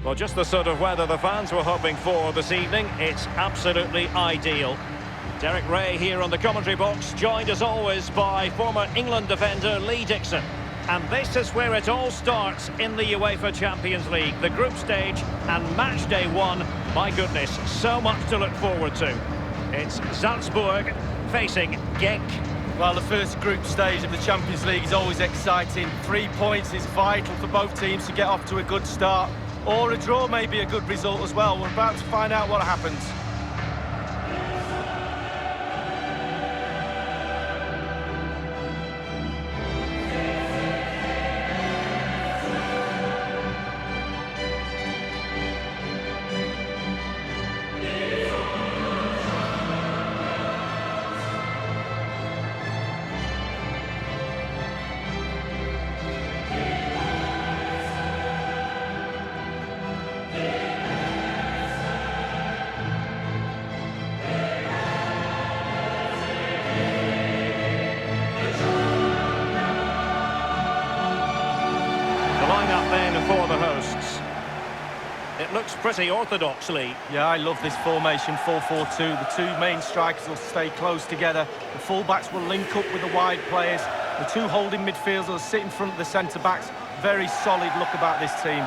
Well, just the sort of weather the fans were hoping for this evening. It's absolutely ideal. Derek Ray here on the commentary box, joined as always by former England defender Lee Dixon. And this is where it all starts in the UEFA Champions League. The group stage and match day one. My goodness, so much to look forward to. It's Salzburg facing Genk. Well, the first group stage of the Champions League is always exciting. 3 points is vital for both teams to get off to a good start. Or a draw may be a good result as well. We're about to find out what happens. For the hosts. It looks pretty orthodoxly. Yeah, I love this formation, 4-4-2. The two main strikers will stay close together. The full-backs will link up with the wide players. The two holding midfielders will sit in front of the centre-backs. Very solid look about this team.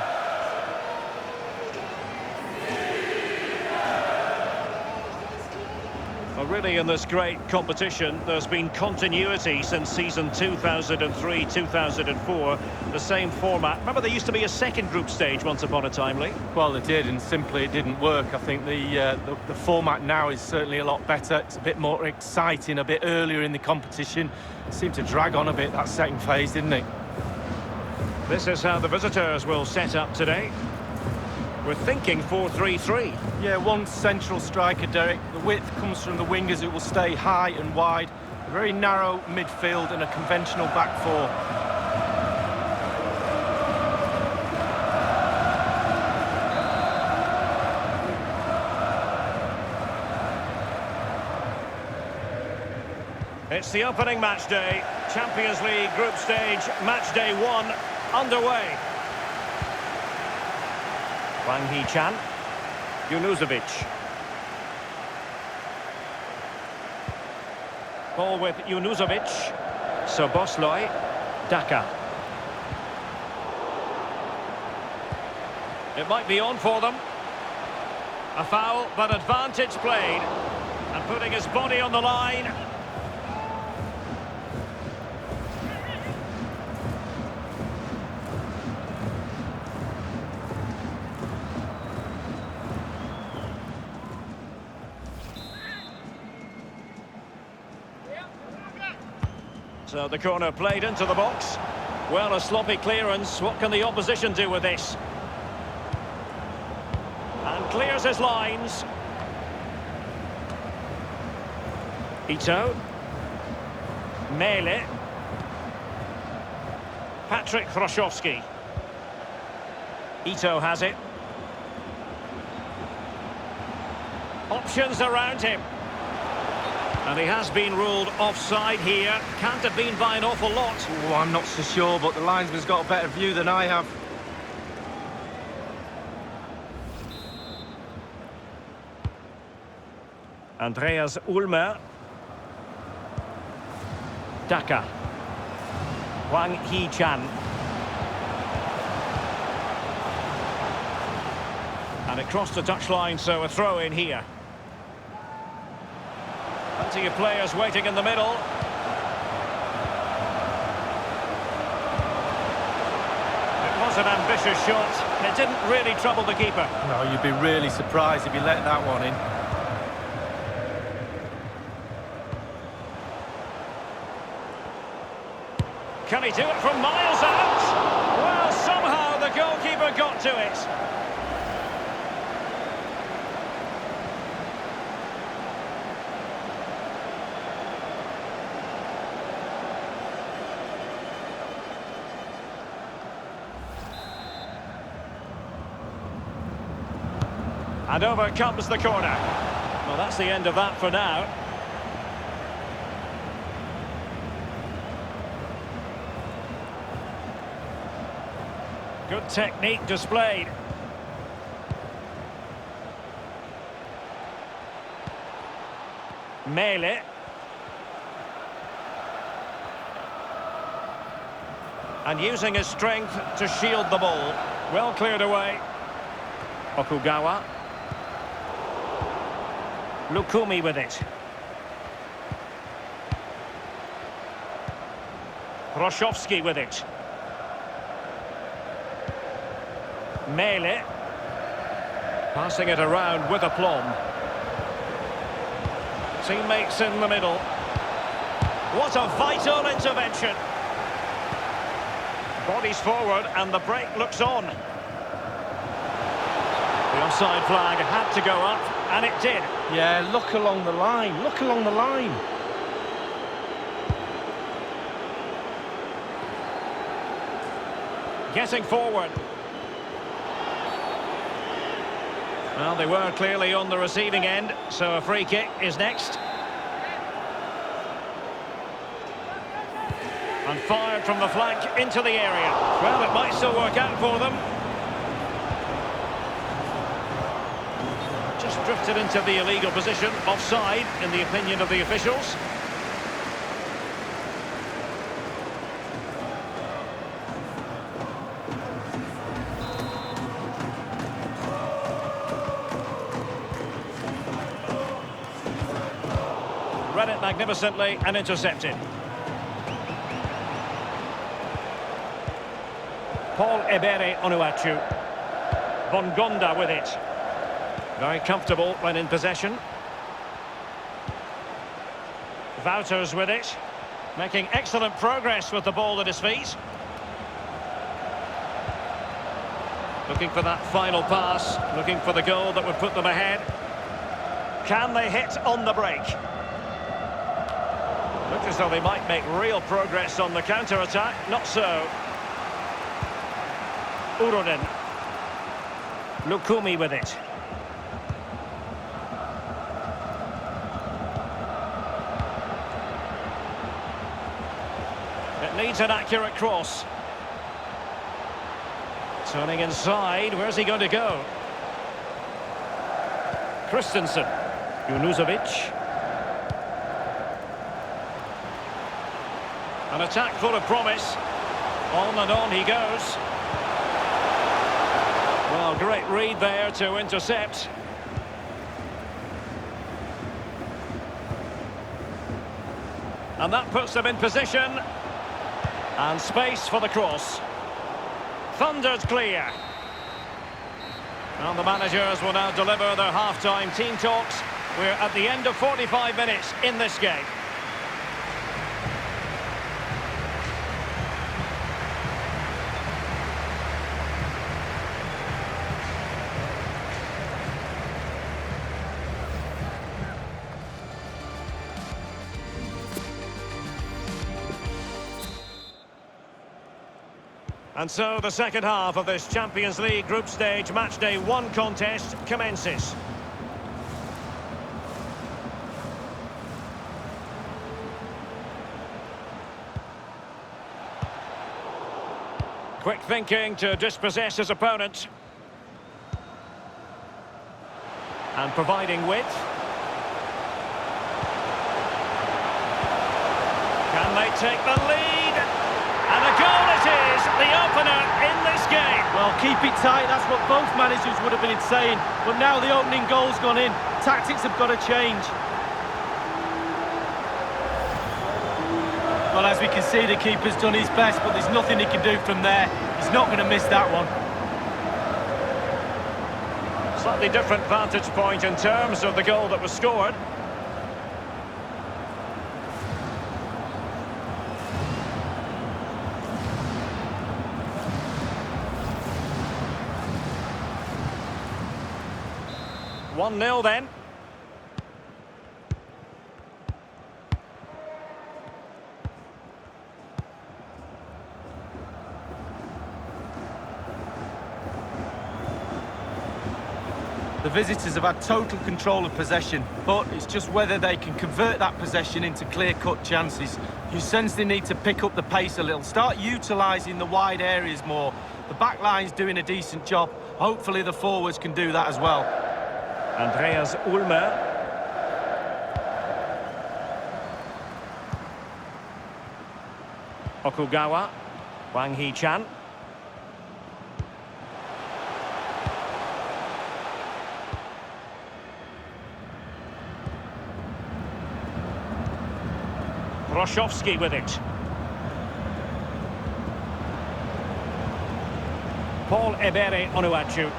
Well, really, in this great competition, there's been continuity since season 2003-2004. The same format. Remember, there used to be a second group stage once upon a time, Lee? Well, it did, and simply it didn't work. I think the format now is certainly a lot better. It's a bit more exciting, a bit earlier in the competition. It seemed to drag on a bit, that second phase, didn't it? This is how the visitors will set up today. We're thinking 4-3-3. Yeah, one central striker, Derek. The width comes from the wingers who will stay high and wide. A very narrow midfield and a conventional back four. It's the opening match day. Champions League group stage, match day one, underway. Wang Hee-chan, Junuzovic. Ball with Junuzovic, Soboslai, Daka. It might be on for them. A foul, but advantage played. And putting his body on the line. So the corner played into the box. Well, a sloppy clearance. What can the opposition do with this? And clears his lines. Ito. Mele. Patrick Hroszowski. Ito has it. Options around him. And he has been ruled offside here. Can't have been by an awful lot. Oh, I'm not so sure, but the linesman's got a better view than I have. Andreas Ulmer. Daka. Wang Hee-chan. And it crossed the touchline, so a throw in here. Plenty of players waiting in the middle. It was an ambitious shot. It didn't really trouble the keeper. No, you'd be really surprised if he let that one in. Can he do it from miles out? Well, somehow the goalkeeper got to it. And over comes the corner. Well, that's the end of that for now. Good technique displayed. Mele. And using his strength to shield the ball. Well cleared away. Okugawa. Lukumi with it. Proszowski with it. Mele. Passing it around with aplomb. Teammates in the middle. What a vital intervention. Bodies forward and the break looks on. The offside flag had to go up, and it did. Yeah, look along the line, look along the line. Getting forward. Well, they were clearly on the receiving end, so a free kick is next. And fired from the flank into the area. Well, it might still work out for them. Just drifted into the illegal position, offside, in the opinion of the officials. Read it magnificently and intercepted. Paul Ebere Onuachu. Bongonda with it. Very comfortable when in possession. Wouters with it. Making excellent progress with the ball at his feet. Looking for that final pass. Looking for the goal that would put them ahead. Can they hit on the break? Looks as though they might make real progress on the counter-attack. Not so. Uronen. Lukumi with it. It needs an accurate cross. Turning inside, where's he going to go? Christensen. Junuzovic. An attack full of promise. On and on he goes. Well, great read there to intercept. And that puts them in position. And space for the cross. Thundered clear. And the managers will now deliver their half-time team talks. We're at the end of 45 minutes in this game. And so the second half of this Champions League group stage matchday 1 contest commences. Quick thinking to dispossess his opponent. And providing width. Can they take the lead? And a goal it is, the opener in this game. Well, keep it tight, that's what both managers would have been saying. But now the opening goal's gone in. Tactics have got to change. Well, as we can see, the keeper's done his best, but there's nothing he can do from there. He's not going to miss that one. Slightly different vantage point in terms of the goal that was scored. One 0 then. The visitors have had total control of possession, but it's just whether they can convert that possession into clear-cut chances. You sense they need to pick up the pace a little, start utilising the wide areas more. The back line's doing a decent job. Hopefully the forwards can do that as well. Andreas Ulmer. Okugawa. Wang Hee-chan. Roszowski with it. Paul Ebere Onuachu.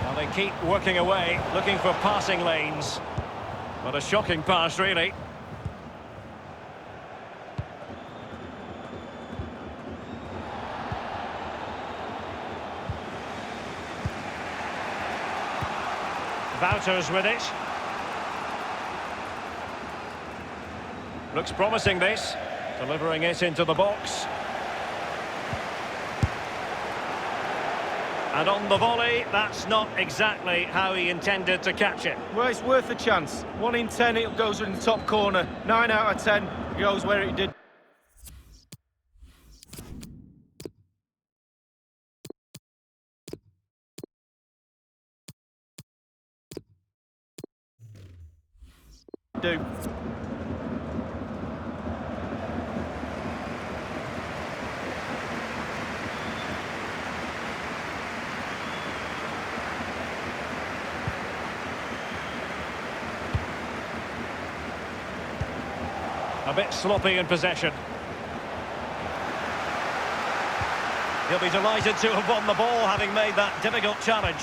Well, they keep working away, looking for passing lanes. What a shocking pass, really. Wouters with it. Looks promising, this. Delivering it into the box. And on the volley, that's not exactly how he intended to catch it. Well, it's worth a chance. 1 in 10, it goes in the top corner. 9 out of 10 goes where it did. Do. A bit sloppy in possession. He'll be delighted to have won the ball, having made that difficult challenge.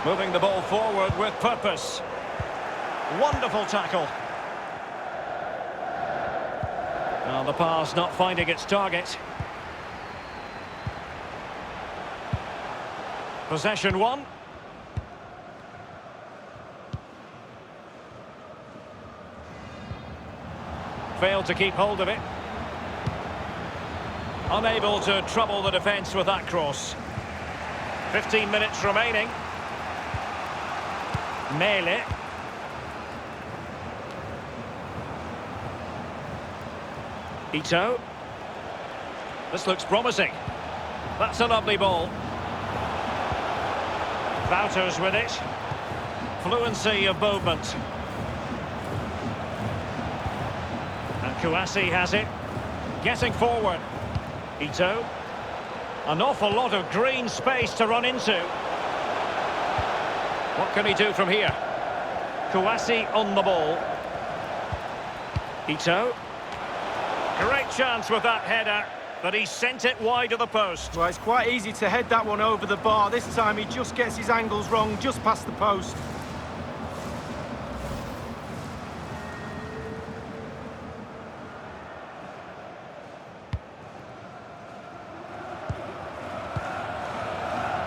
Moving the ball forward with purpose. Wonderful tackle. Well, the pass not finding its target. Possession one. Failed to keep hold of it. Unable to trouble the defence with that cross. 15 minutes remaining. Mele. Ito. This looks promising. That's a lovely ball. Wouters with it. Fluency of movement. And Kouassi has it. Getting forward. Ito. An awful lot of green space to run into. What can he do from here? Kouassi on the ball. Ito. Great chance with that header, but he sent it wide of the post. Well, it's quite easy to head that one over the bar. This time he just gets his angles wrong, just past the post.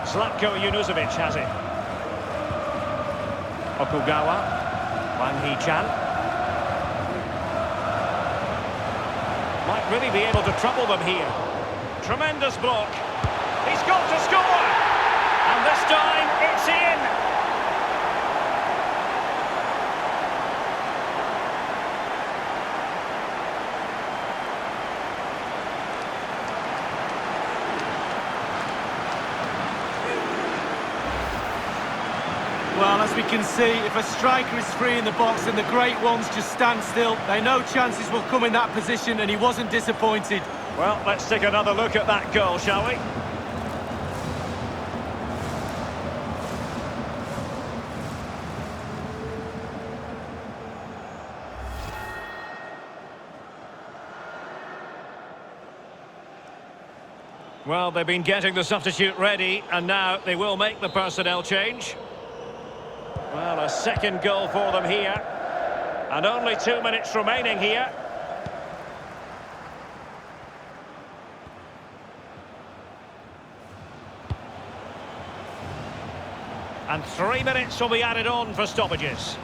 Zlatko Junuzovic has it. Okugawa. Wang Hee-chan. Might really be able to trouble them here. Tremendous block. He's got to score! And this time, it's in! Well, as we can see, if a striker is free in the box and the great ones just stand still, they know chances will come in that position, and he wasn't disappointed. Well, let's take another look at that goal, shall we? Well, they've been getting the substitute ready, and now they will make the personnel change. Well, a second goal for them here. And only 2 minutes remaining here. And 3 minutes will be added on for stoppages.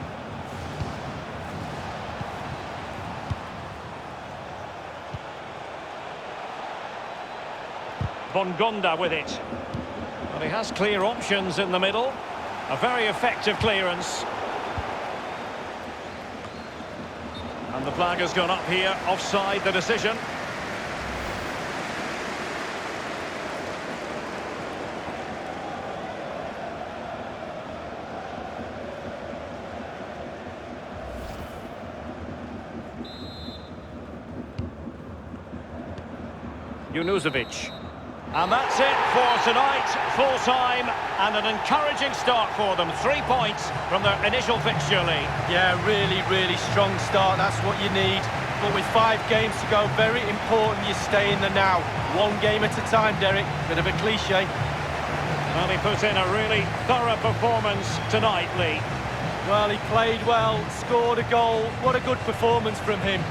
Bongonda with it. Well, he has clear options in the middle. A very effective clearance. And the flag has gone up here, offside the decision. Junuzovic. And that's it for tonight. Full time and an encouraging start for them. 3 points from their initial fixture lead. Yeah, really strong start. That's what you need. But with 5 games to go, very important you stay in the now. One game at a time, Derek. Bit of a cliche. Well, he put in a really thorough performance tonight, Lee. Well, he played well, scored a goal. What a good performance from him.